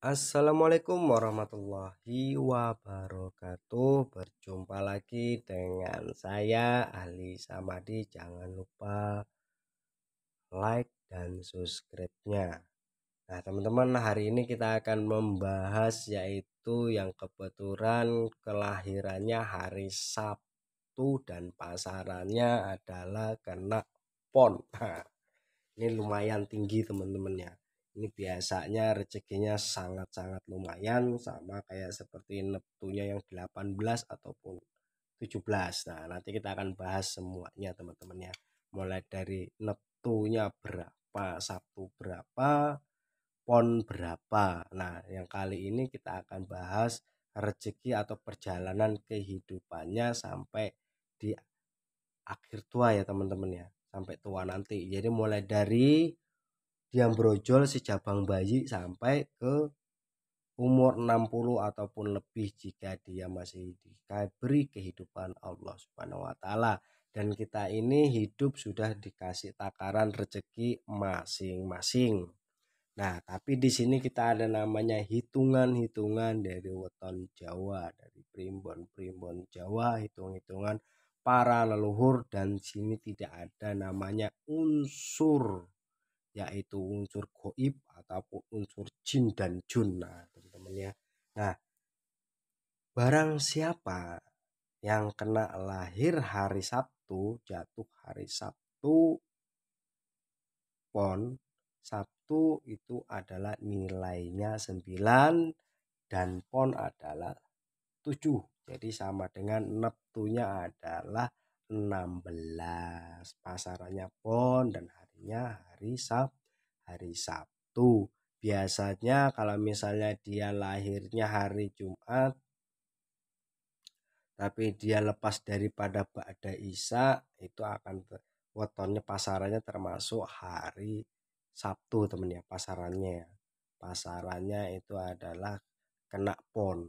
Assalamualaikum warahmatullahi wabarakatuh. Berjumpa lagi dengan saya Ali Samadi. Jangan lupa like dan subscribe-nya. Nah, teman-teman, hari ini kita akan membahas yaitu yang kebetulan kelahirannya hari Sabtu dan pasarannya adalah kena PON. Nah, ini lumayan tinggi teman-teman ya. Ini biasanya rezekinya sangat-sangat lumayan, sama kayak seperti Neptunya yang 18 ataupun 17. Nah, nanti kita akan bahas semuanya teman-teman ya. Mulai dari Neptunya berapa, Sabtu berapa, PON berapa. Nah, yang kali ini kita akan bahas rezeki atau perjalanan kehidupannya sampai di akhir tua ya teman-teman ya. Sampai tua nanti. Jadi mulai dari dia brojol si cabang bayi sampai ke umur 60 ataupun lebih jika dia masih diberi kehidupan Allah Subhanahu wa taala, dan kita ini hidup sudah dikasih takaran rezeki masing-masing. Nah, tapi di sini kita ada namanya hitungan-hitungan dari weton Jawa, dari primbon-primbon Jawa, hitung-hitungan para leluhur, dan sini tidak ada namanya unsur, yaitu unsur goib ataupun unsur jin dan jun. Nah, teman-teman ya. Nah, barang siapa yang kena lahir hari Sabtu, jatuh hari Sabtu, PON, Sabtu itu adalah nilainya 9 dan PON adalah 7. Jadi sama dengan Neptunya adalah 16. Pasarannya PON dan harinya hari Sabtu. Biasanya kalau misalnya dia lahirnya hari Jumat tapi dia lepas daripada Ba'da Isya, itu akan wetonnya pasarannya termasuk hari Sabtu temen ya. Pasarannya itu adalah kena PON.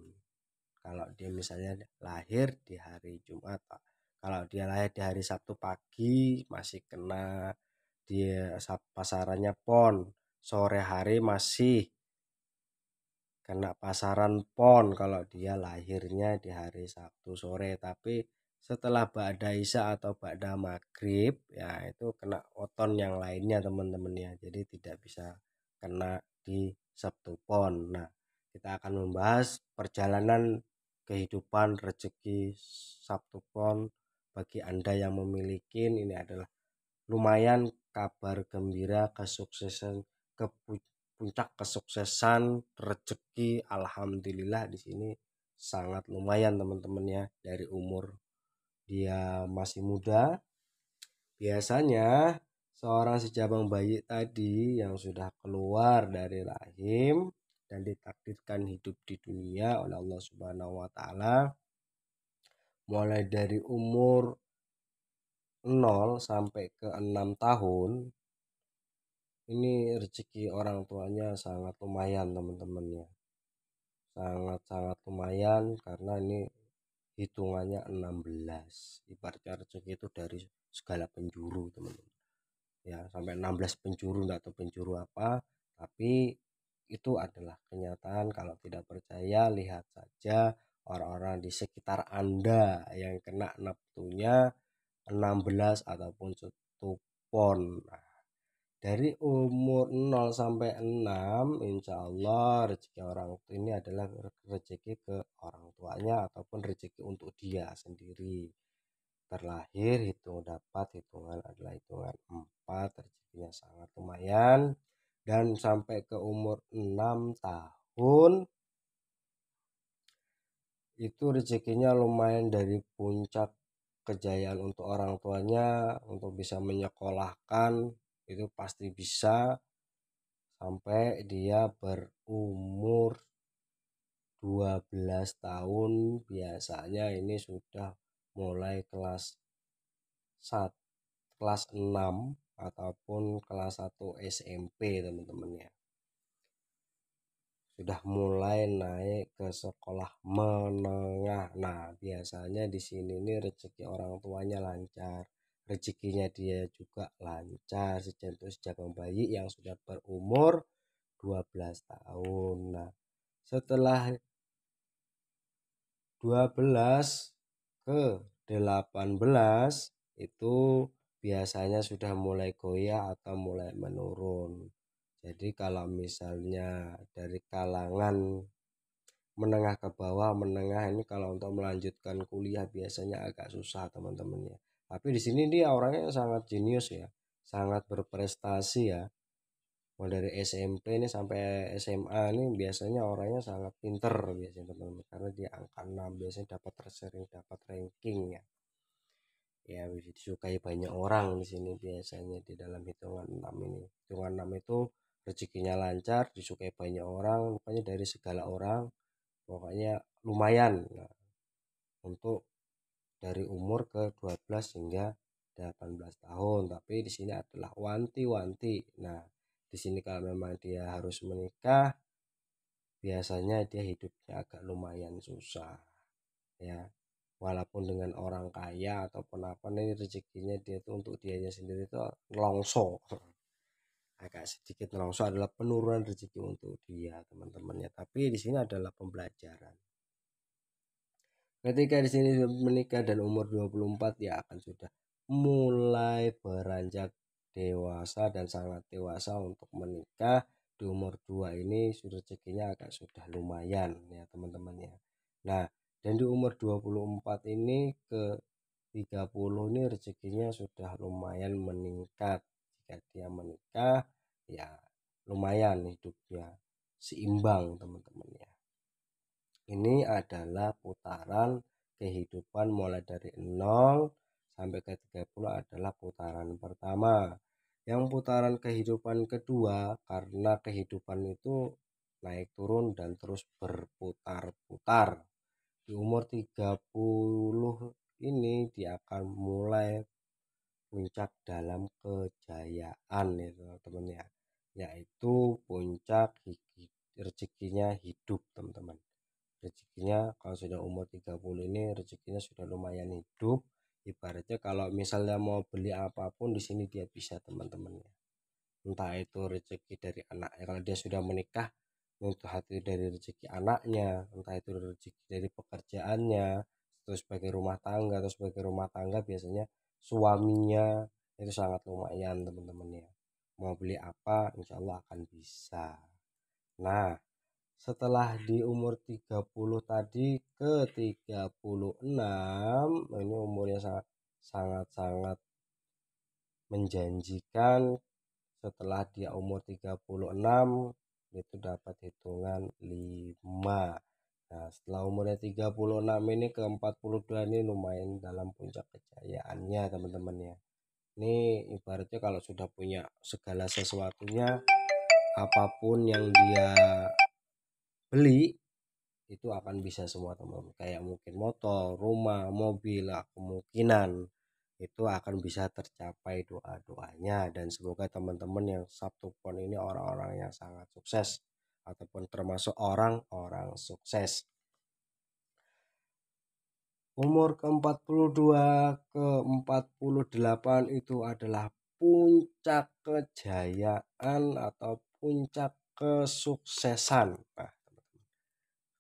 Kalau dia misalnya lahir di hari Jumat, kalau dia lahir di hari Sabtu pagi masih kena dia pasarannya PON. Sore hari masih kena pasaran PON kalau dia lahirnya di hari Sabtu sore. Tapi setelah Ba'da Isya atau Ba'da Maghrib ya itu kena weton yang lainnya teman-teman ya. Jadi tidak bisa kena di Sabtu PON. Nah, kita akan membahas perjalanan kehidupan rezeki Sabtu PON bagi Anda yang memiliki. Ini adalah lumayan kabar gembira, kesuksesan, puncak kesuksesan rezeki. Alhamdulillah di sini sangat lumayan teman-teman ya. Dari umur dia masih muda, biasanya seorang si cabang bayi tadi yang sudah keluar dari rahim dan ditakdirkan hidup di dunia oleh Allah Subhanahu wa taala, mulai dari umur 0 sampai ke 6 tahun, ini rezeki orang tuanya sangat lumayan teman-teman ya. Sangat-sangat lumayan karena ini hitungannya 16. Ibaratnya rezeki itu dari segala penjuru teman-teman. Ya, sampai 16 penjuru, enggak tahu penjuru apa, tapi itu adalah kenyataan. Kalau tidak percaya, lihat saja orang-orang di sekitar Anda yang kena neptunya 16 ataupun 1 PON. Nah, dari umur 0 sampai 6, insya Allah rezeki orang tua ini adalah rezeki ke orang tuanya ataupun rezeki untuk dia sendiri. Terlahir hitung dapat, hitungan adalah hitungan 4, rezekinya sangat lumayan. Dan sampai ke umur 6 tahun itu rezekinya lumayan, dari puncak kejayaan untuk orang tuanya untuk bisa menyekolahkan, itu pasti bisa sampai dia berumur 12 tahun. Biasanya ini sudah mulai kelas 1, kelas 6 ataupun kelas 1 SMP teman-teman ya. Sudah mulai naik ke sekolah menengah. Nah, biasanya di sini nih rezeki orang tuanya lancar, rezekinya dia juga lancar. Sejantung sejabang bayi yang sudah berumur 12 tahun. Nah, setelah 12 ke 18 itu biasanya sudah mulai goyah atau mulai menurun. Jadi kalau misalnya dari kalangan menengah ke bawah, menengah ini kalau untuk melanjutkan kuliah biasanya agak susah teman-teman ya. Tapi di sini dia orangnya sangat jenius ya, sangat berprestasi ya. Mulai dari SMP ini sampai SMA ini biasanya orangnya sangat pinter biasanya teman-teman, karena dia angka 6 biasanya dapat sering dapat ranking ya. Ya disukai banyak orang di sini biasanya di dalam hitungan 6 ini. Hitungan 6 itu rezekinya lancar, disukai banyak orang, pokoknya dari segala orang, pokoknya lumayan. Nah, untuk dari umur ke 12 hingga 18 tahun. Tapi di sini adalah wanti-wanti. Nah, di sini kalau memang dia harus menikah, biasanya dia hidupnya agak lumayan susah ya. Walaupun dengan orang kaya ataupun apa nih rezekinya dia tuh untuk dianya sendiri tuh nelongso. Agak sedikit nelongso adalah penurunan rezeki untuk dia teman-temannya. Tapi di sini adalah pembelajaran. Ketika di sini menikah dan umur 24 ya akan sudah mulai beranjak dewasa dan sangat dewasa untuk menikah. Di umur 2 ini sudah rezekinya agak sudah lumayan ya teman-teman ya. Nah, dan di umur 24 ini ke 30 ini rezekinya sudah lumayan meningkat. Jika dia menikah ya lumayan hidupnya seimbang teman-teman ya. Ini adalah putaran kehidupan mulai dari 0 sampai ke 30 adalah putaran pertama. Yang putaran kehidupan kedua, karena kehidupan itu naik turun dan terus berputar-putar. Di umur 30 ini dia akan mulai puncak dalam kejayaan ya teman-teman ya. Yaitu puncak rezekinya hidup teman-teman. Rezekinya kalau sudah umur 30 ini rezekinya sudah lumayan hidup. Ibaratnya kalau misalnya mau beli apapun di sini dia bisa teman-teman ya. Entah itu rezeki dari anaknya kalau dia sudah menikah, entah itu dari rezeki anaknya, entah itu rezeki dari pekerjaannya, terus sebagai rumah tangga atau sebagai rumah tangga biasanya suaminya itu sangat lumayan teman-teman ya. Mau beli apa insya Allah akan bisa. Nah, setelah di umur 30 tadi ke 36, ini umurnya sangat menjanjikan. Setelah dia umur 36 itu dapat hitungan 5. Nah, setelah umurnya 36 ini ke 42 ini lumayan dalam puncak kejayaannya teman-teman ya. Ini ibaratnya kalau sudah punya segala sesuatunya, apapun yang dia beli itu akan bisa semua teman-teman. Kayak mungkin motor, rumah, mobil, kemungkinan itu akan bisa tercapai doa-doanya. Dan semoga teman-teman yang Sabtu Pon ini orang-orang yang sangat sukses ataupun termasuk orang-orang sukses. Umur ke-42 ke-48 itu adalah puncak kejayaan atau puncak kesuksesan. Nah,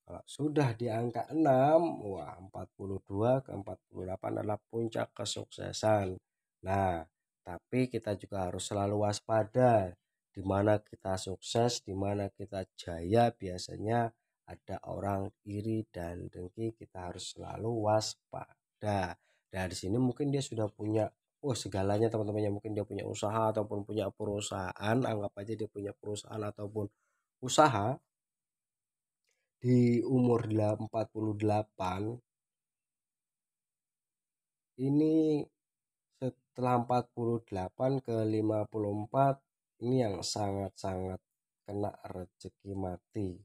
kalau sudah di angka 6, wah 42 ke 48 adalah puncak kesuksesan. Nah, tapi kita juga harus selalu waspada. Di mana kita sukses, di mana kita jaya, biasanya ada orang iri dan dengki, kita harus selalu waspada. Dan di sini mungkin dia sudah punya segalanya teman-temannya, mungkin dia punya usaha ataupun punya perusahaan, anggap aja dia punya perusahaan ataupun usaha di umur 48 ini. Setelah 48 ke 54 ini yang sangat-sangat kena rezeki mati.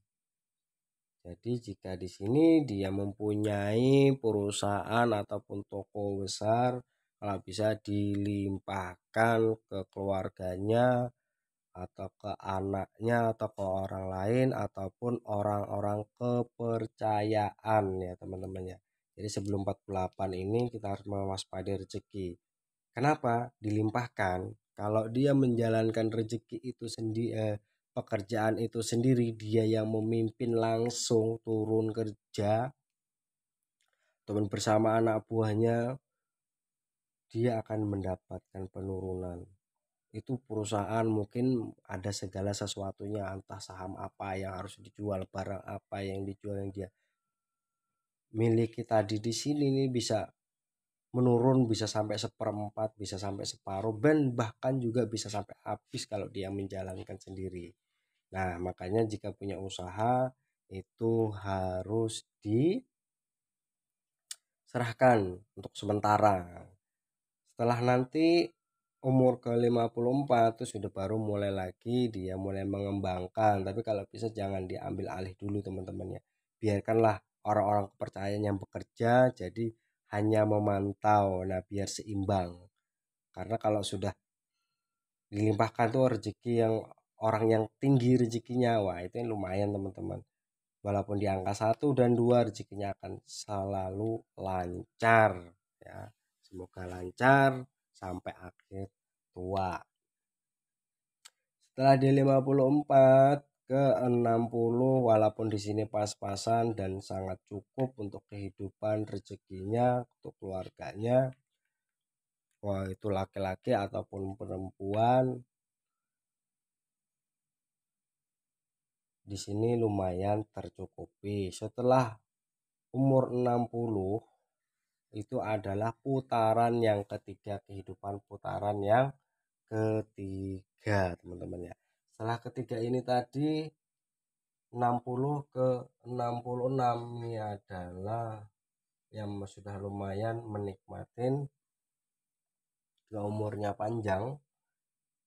Jadi jika di sini dia mempunyai perusahaan ataupun toko besar, kalau bisa dilimpahkan ke keluarganya atau ke anaknya atau ke orang lain ataupun orang-orang kepercayaan ya teman-teman ya. Jadi sebelum 48 ini kita harus mewaspadai rezeki. Kenapa dilimpahkan? Kalau dia menjalankan rezeki itu sendiri pekerjaan itu sendiri, dia yang memimpin langsung turun kerja teman bersama anak buahnya, dia akan mendapatkan penurunan. Itu perusahaan mungkin ada segala sesuatunya, entah saham apa yang harus dijual, barang apa yang dijual yang dia miliki tadi di sini nih bisa menurun, bisa sampai seperempat, bisa sampai separuh, dan bahkan juga bisa sampai habis kalau dia menjalankan sendiri. Nah, makanya jika punya usaha itu harus diserahkan untuk sementara. Setelah nanti umur ke 54 itu sudah baru mulai lagi dia mulai mengembangkan. Tapi kalau bisa jangan diambil alih dulu teman-teman ya. Biarkanlah orang-orang kepercayaan yang bekerja jadi hanya memantau. Nah, biar seimbang. Karena kalau sudah dilimpahkan tuh rezeki yang orang yang tinggi rezekinya, wah itu yang lumayan teman-teman. Walaupun di angka 1 dan 2 rezekinya akan selalu lancar ya. Semoga lancar sampai akhir tua. Setelah di 54 ke 60 walaupun di sini pas-pasan dan sangat cukup untuk kehidupan rezekinya untuk keluarganya. Wah, itu laki-laki ataupun perempuan di sini lumayan tercukupi. Setelah umur 60 itu adalah putaran yang ketiga kehidupan, putaran yang ketiga teman-teman ya. Setelah ketiga ini tadi 60 ke 66 ini adalah yang sudah lumayan menikmatin umurnya panjang,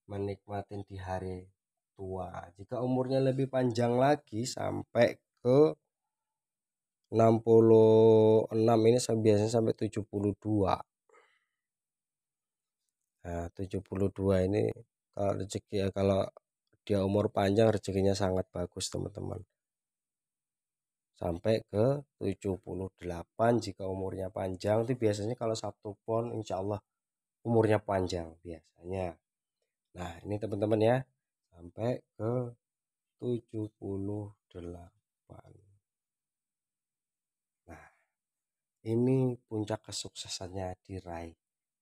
menikmatin di hari tua. Jika umurnya lebih panjang lagi sampai ke 66 ini biasanya sampai 72. Nah, 72 ini kalau rezeki ya, kalau dia umur panjang rezekinya sangat bagus teman-teman. Sampai ke 78 jika umurnya panjang itu biasanya kalau 1 pon insya Allah umurnya panjang biasanya. Nah, ini teman-teman ya sampai ke 78. Nah, ini puncak kesuksesannya diraih,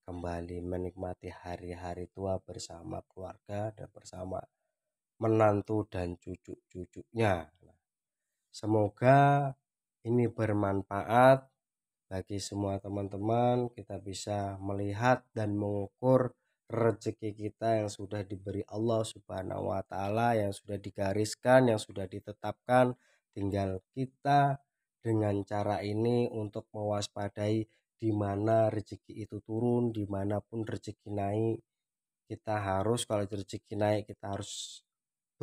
kembali menikmati hari-hari tua bersama keluarga dan bersama menantu dan cucu-cucunya. Semoga ini bermanfaat bagi semua teman-teman. Kita bisa melihat dan mengukur rezeki kita yang sudah diberi Allah Subhanahu wa taala, yang sudah digariskan, yang sudah ditetapkan. Tinggal kita dengan cara ini untuk mewaspadai di mana rezeki itu turun, dimanapun rezeki naik. Kita harus kalau rezeki naik kita harus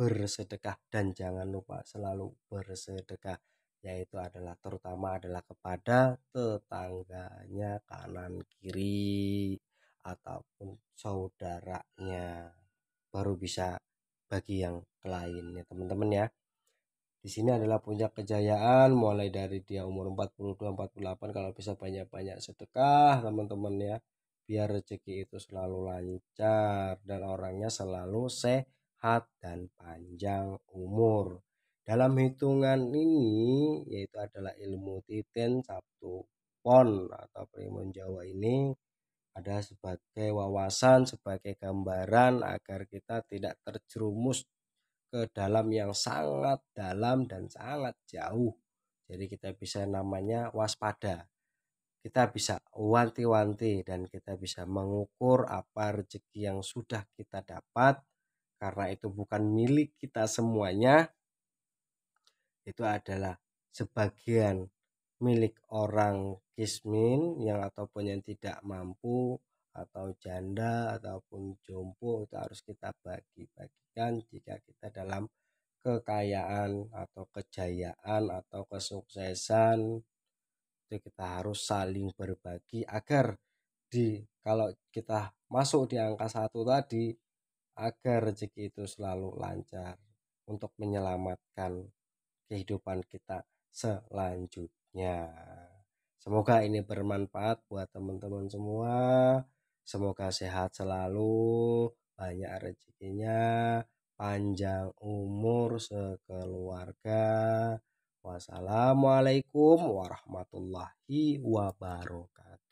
bersedekah dan jangan lupa selalu bersedekah, yaitu adalah terutama adalah kepada tetangganya kanan kiri ataupun saudaranya, baru bisa bagi yang lainnya teman-teman ya. Di sini adalah puncak kejayaan mulai dari dia umur 42 48 kalau bisa banyak-banyak sedekah teman-teman ya. Biar rezeki itu selalu lancar dan orangnya selalu sehat dan panjang umur. Dalam hitungan ini yaitu adalah ilmu titen Sabtu Pon atau Primun Jawa ini ada sebagai wawasan, sebagai gambaran agar kita tidak terjerumus ke dalam yang sangat dalam dan sangat jauh. Jadi kita bisa namanya waspada. Kita bisa wanti-wanti dan kita bisa mengukur apa rezeki yang sudah kita dapat karena itu bukan milik kita semuanya. Itu adalah sebagian milik orang kismin yang ataupun yang tidak mampu atau janda ataupun jompo itu harus kita bagi-bagikan jika kita dalam kekayaan atau kejayaan atau kesuksesan itu kita harus saling berbagi agar kalau kita masuk di angka 1 tadi agar rezeki itu selalu lancar untuk menyelamatkan kehidupan kita selanjutnya. Semoga ini bermanfaat buat teman-teman semua. Semoga sehat selalu, banyak rezekinya, panjang umur sekeluarga. Wassalamualaikum warahmatullahi wabarakatuh.